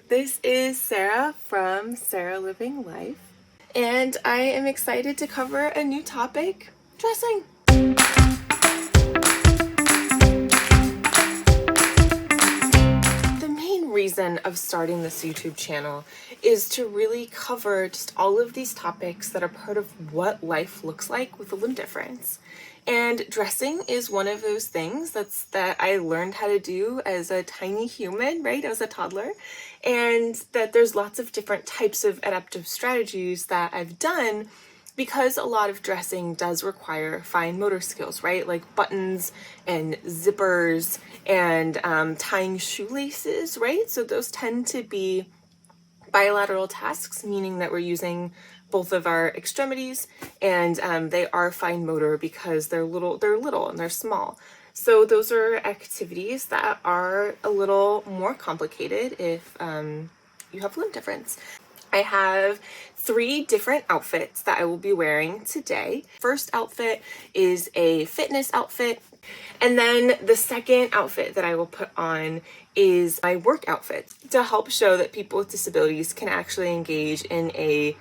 This is Sarah from Sarah Living Life, and I am excited to cover a new topic, dressing. The main reason of starting this YouTube channel is to really cover just all of these topics that are part of what life looks like with a limb difference. And dressing is one of those things that I learned how to do as a tiny human, right? As a toddler. And that there's lots of different types of adaptive strategies that I've done because a lot of dressing does require fine motor skills, right? Like buttons and zippers and tying shoelaces, right? So those tend to be bilateral tasks, meaning that we're using both of our extremities, and they are fine motor because they're little and they're small. So those are activities that are a little more complicated if you have limb difference. I have 3 different outfits that I will be wearing today. First outfit is a fitness outfit, and then the second outfit that I will put on is my work outfit to help show that people with disabilities can actually engage in a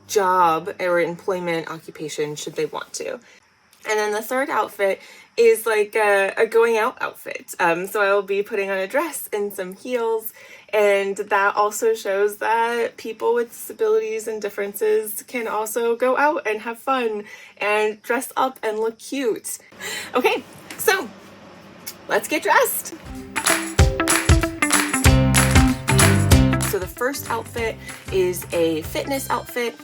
job or employment occupation should they want to. And then the third outfit is like a going out outfit. So I will be putting on a dress and some heels, and that also shows that people with disabilities and differences can also go out and have fun and dress up and look cute. Okay, so let's get dressed. So the first outfit is a fitness outfit,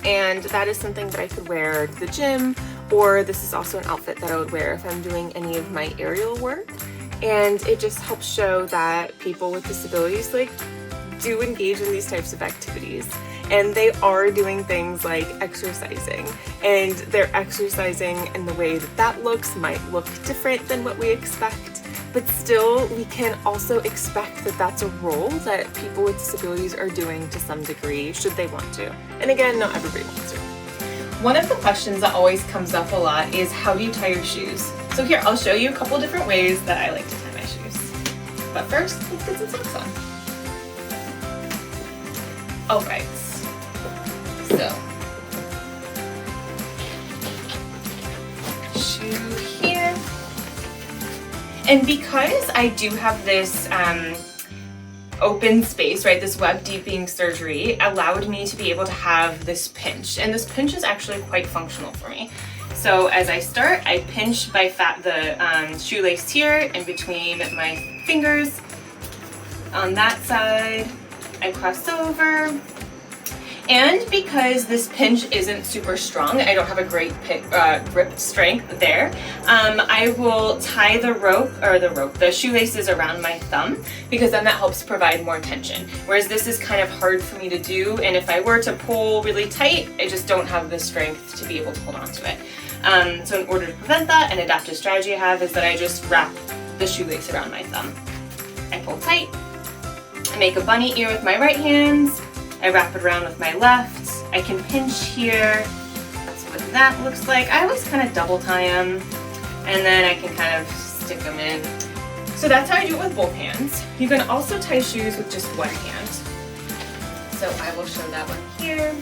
and that is something that I could wear to the gym, or this is also an outfit that I would wear if I'm doing any of my aerial work. And it just helps show that people with disabilities do engage in these types of activities, and they are doing things like exercising, and they're exercising in the way that looks might look different than what we expect, but still we can also expect that that's a role that people with disabilities are doing to some degree should they want to. And again, not everybody wants to. One of the questions that always comes up a lot is, how do you tie your shoes? So here, I'll show you a couple different ways that I like to tie my shoes. But first, let's get some socks on. Alright, so shoe here. And because I do have this open space, right, this web deepening surgery allowed me to be able to have this pinch, and this pinch is actually quite functional for me. So as I start, I pinch by the shoelace here in between my fingers. On that side, I cross over. And because this pinch isn't super strong, I don't have a great grip strength there, I will tie the shoelaces around my thumb, because then that helps provide more tension. Whereas this is kind of hard for me to do, and if I were to pull really tight, I just don't have the strength to be able to hold on to it. So in order to prevent that, an adaptive strategy I have is that I just wrap the shoelace around my thumb. I pull tight, I make a bunny ear with my right hand, I wrap it around with my left, I can pinch here, that's what that looks like. I always kind of double tie them, and then I can kind of stick them in. So that's how I do it with both hands. You can also tie shoes with just one hand. So I will show that one here.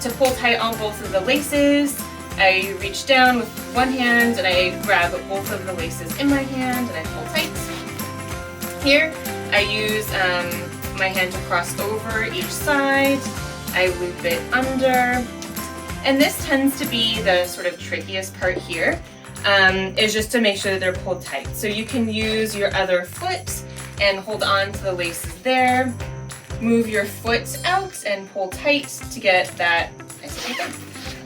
To pull tight on both of the laces, I reach down with one hand and I grab both of the laces in my hand and I pull tight. Here I use my hand to cross over each side, I loop it under, and this tends to be the sort of trickiest part here, is just to make sure that they're pulled tight. So you can use your other foot and hold on to the laces there, move your foot out and pull tight to get that nice and tight.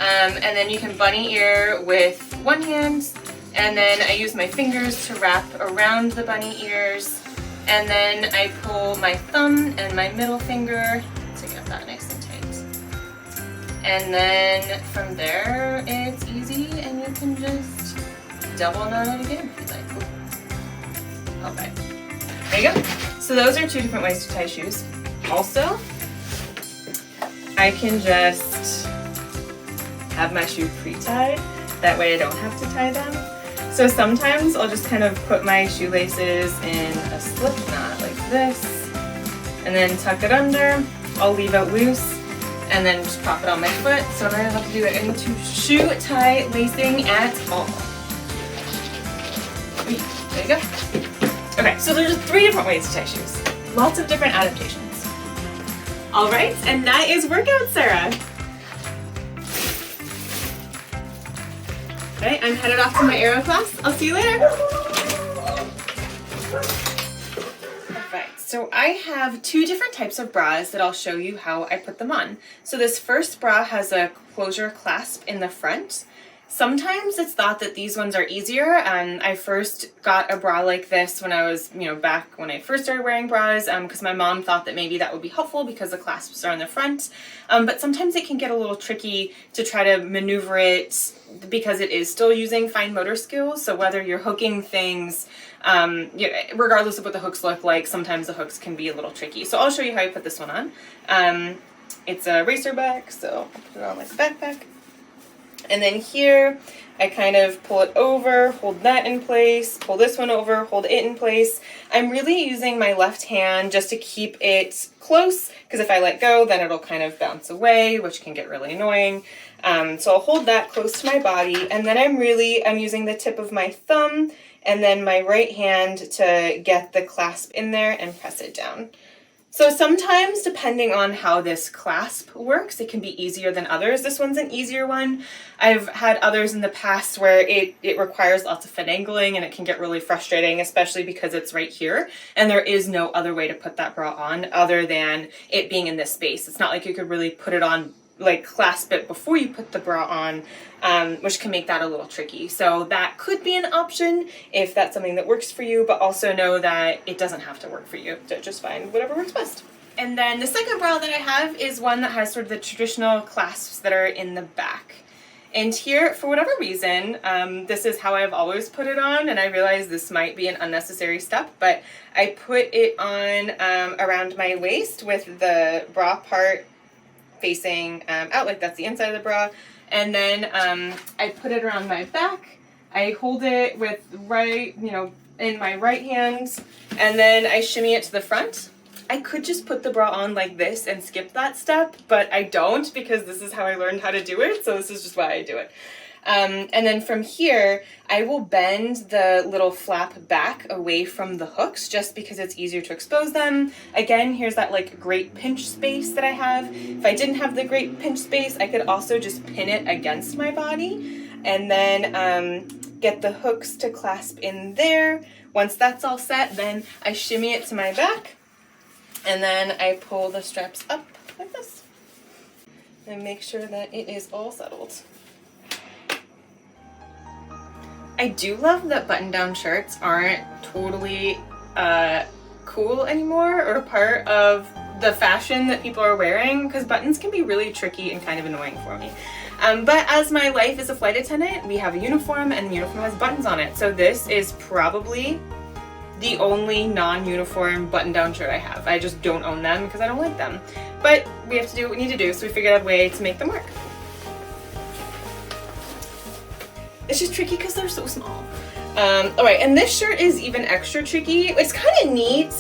And then you can bunny ear with one hand, and then I use my fingers to wrap around the bunny ears. And then I pull my thumb and my middle finger to get that nice and tight. And then from there, it's easy and you can just double knot it again if you'd like. Okay, there you go. So those are 2 different ways to tie shoes. Also, I can just have my shoe pre-tied. That way I don't have to tie them. So sometimes I'll just kind of put my shoelaces in a slip knot like this, and then tuck it under. I'll leave it loose, and then just pop it on my foot, so I don't have to do it into shoe tie lacing at all. There you go. Okay, so there's 3 different ways to tie shoes. Lots of different adaptations. All right, and that is workout, Sarah. Okay, I'm headed off to my aero class. I'll see you later. Alright, so I have 2 different types of bras that I'll show you how I put them on. So this first bra has a closure clasp in the front. Sometimes it's thought that these ones are easier. I first got a bra like this when I was, back when I first started wearing bras, because my mom thought that maybe that would be helpful because the clasps are on the front. But sometimes it can get a little tricky to try to maneuver it because it is still using fine motor skills. So whether you're hooking things, regardless of what the hooks look like, sometimes the hooks can be a little tricky. So I'll show you how I put this one on. It's a racer back, so I'll put it on like a backpack. And then here, I kind of pull it over, hold that in place, pull this one over, hold it in place. I'm really using my left hand just to keep it close, because if I let go, then it'll kind of bounce away, which can get really annoying. So I'll hold that close to my body, and then I'm using the tip of my thumb and then my right hand to get the clasp in there and press it down. So sometimes, depending on how this clasp works, it can be easier than others. This one's an easier one. I've had others in the past where it requires lots of finagling and it can get really frustrating, especially because it's right here and there is no other way to put that bra on other than it being in this space. It's not like you could really put it on, like clasp it before you put the bra on, which can make that a little tricky. So that could be an option if that's something that works for you, but also know that it doesn't have to work for you. So just find whatever works best. And then the second bra that I have is one that has sort of the traditional clasps that are in the back. And here, for whatever reason, this is how I've always put it on, and I realize this might be an unnecessary step, but I put it on around my waist with the bra part facing out, like that's the inside of the bra, and then I put it around my back. I hold it with in my right hand, and then I shimmy it to the front. I could just put the bra on like this and skip that step, but I don't because this is how I learned how to do it, so this is just why I do it. And then from here, I will bend the little flap back away from the hooks just because it's easier to expose them. Again, here's that like great pinch space that I have. If I didn't have the great pinch space, I could also just pin it against my body and then get the hooks to clasp in there. Once that's all set, then I shimmy it to my back and then I pull the straps up like this and make sure that it is all settled. I do love that button-down shirts aren't totally cool anymore or part of the fashion that people are wearing, because buttons can be really tricky and kind of annoying for me. But as my life is a flight attendant, we have a uniform and the uniform has buttons on it. So this is probably the only non-uniform button-down shirt I have. I just don't own them because I don't like them. But we have to do what we need to do, so we figured out a way to make them work. It's just tricky because they're so small. Alright, and this shirt is even extra tricky. It's kind of neat.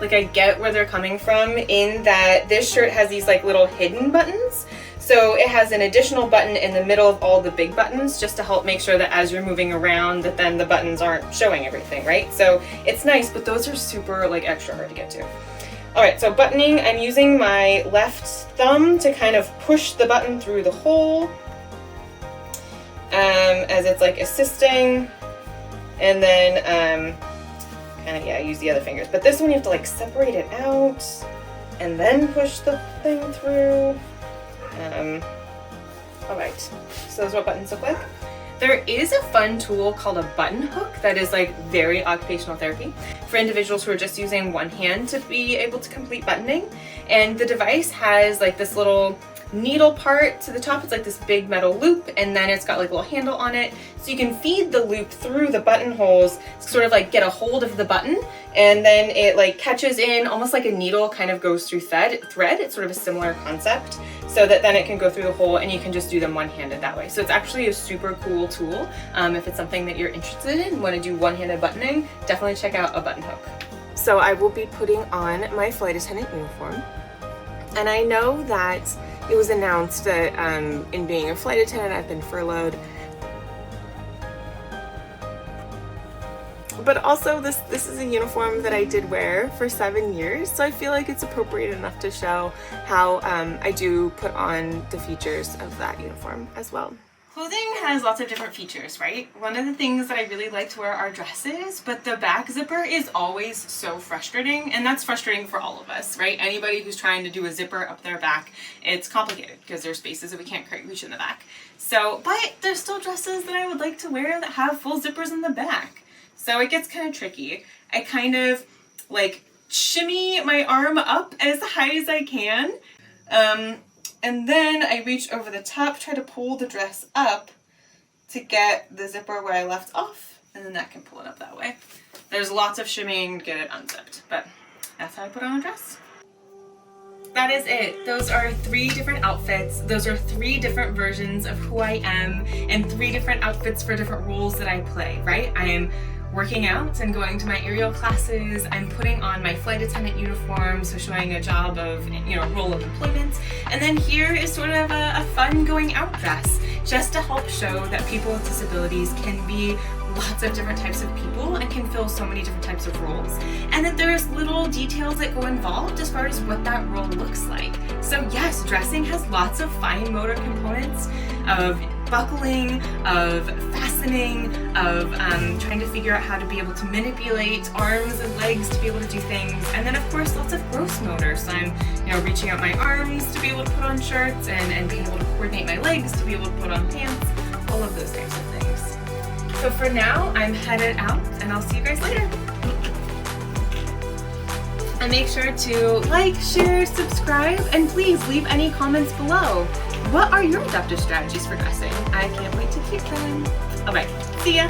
Like I get where they're coming from in that this shirt has these like little hidden buttons. So it has an additional button in the middle of all the big buttons just to help make sure that as you're moving around that then the buttons aren't showing everything, right? So it's nice, but those are super like extra hard to get to. Alright, so buttoning, I'm using my left thumb to kind of push the button through the hole. As it's like assisting, and then use the other fingers, but this one you have to like separate it out and then push the thing through. Alright, so those are what buttons look like. There is a fun tool called a button hook that is like very occupational therapy for individuals who are just using one hand to be able to complete buttoning, and the device has like this little needle part to the top. It's like this big metal loop, and then it's got like a little handle on it, so you can feed the loop through the buttonholes, sort of like get a hold of the button, and then it like catches in almost like a needle kind of goes through thread. It's sort of a similar concept, so that then it can go through the hole and you can just do them one-handed that way. So it's actually a super cool tool. If it's something that you're interested in, want to do one-handed buttoning, definitely check out a button hook. So I will be putting on my flight attendant uniform. And I know that it was announced that in being a flight attendant, I've been furloughed. But also this is a uniform that I did wear for 7 years, so I feel like it's appropriate enough to show how I do put on the features of that uniform as well. Clothing has lots of different features, right? One of the things that I really like to wear are dresses, but the back zipper is always so frustrating, and that's frustrating for all of us, right? Anybody who's trying to do a zipper up their back, it's complicated because there's spaces that we can't quite reach in the back. So, but there's still dresses that I would like to wear that have full zippers in the back. So it gets kind of tricky. I kind of like shimmy my arm up as high as I can. And then I reach over the top, try to pull the dress up to get the zipper where I left off, and then that can pull it up that way. There's lots of shimmying to get it unzipped, but that's how I put on a dress. That is it. Those are 3 different outfits. Those are 3 different versions of who I am, and 3 different outfits for different roles that I play, right? I am working out and going to my aerial classes. I'm putting on my flight attendant uniform, so showing a job of, role of employment. And then here is sort of a fun going out dress, just to help show that people with disabilities can be lots of different types of people and can fill so many different types of roles. And that there's little details that go involved as far as what that role looks like. So yes, dressing has lots of fine motor components of buckling, of fastening, of trying to figure out how to be able to manipulate arms and legs to be able to do things. And then of course lots of gross motor. So I'm reaching out my arms to be able to put on shirts and being able to coordinate my legs to be able to put on pants, all of those types of things. So for now, I'm headed out and I'll see you guys later. And make sure to like, share, subscribe, and please leave any comments below. What are your adaptive strategies for dressing? I can't wait to hear them. All right, see ya.